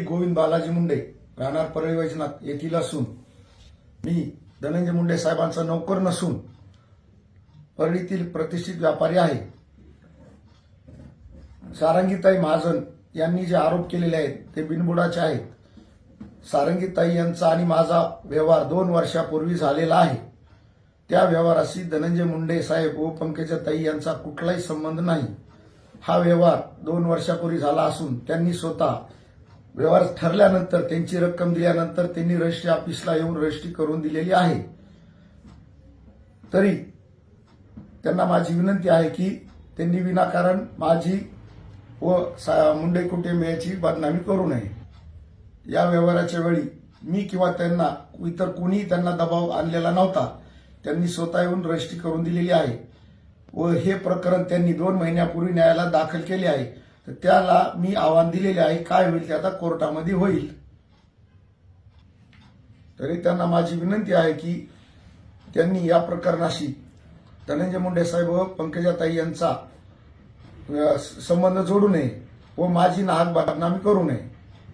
गोविंद बालाजी मुंडे राहणार परळी वैजनाथ येथील असून मी धनंजय मुंडे साहेबांचा नोकर नसून परळीतील प्रतिष्ठित व्यापारी आहे। सारंगीताई महाजन यांनी जे आरोप केलेले आहेत ते बिनबुडाचे आहेत। सारंगीताई यांचा आणि माझा व्यवहार 2 वर्षापूर्वी झालेला आहे। त्या व्यवहाराशी धनंजय मुंडे साहेब व पंकजाताई यांचा कुठलाही संबंध नाही। हा व्यवहार 2 वर्षापूर्वी झाला असून त्यांनी स्वतः व्यवहार ठरल्यानंतर त्यांची रक्कम दिल्यानंतर त्यांनी रजिस्ट्री ऑफिसला येऊन रजिस्ट्री करून दिलेली आहे। तरी त्यांना माझी विनंती आहे की त्यांनी विनाकारण माझी व मुंडे कुटुंबियाची बदनामी करू नये। या व्यवहाराच्या वेळी मी किंवा त्यांना इतर कोणीही त्यांना दबाव आणलेला नव्हता। त्यांनी स्वतः येऊन रजिस्ट्री करून दिलेली आहे व हे प्रकरण त्यांनी 2 महिन्यापूर्वी न्यायालयात दाखल केले आहे। तर त्याला मी आव्हान दिलेले आहे, काय होईल ते आता कोर्टामध्ये होईल। तरी त्यांना माझी विनंती आहे की त्यांनी या प्रकरणाशी धनंजय मुंडे साहेब व पंकजाताई यांचा संबंध जोडू नये व माझी नाहक बदनामी करू नये।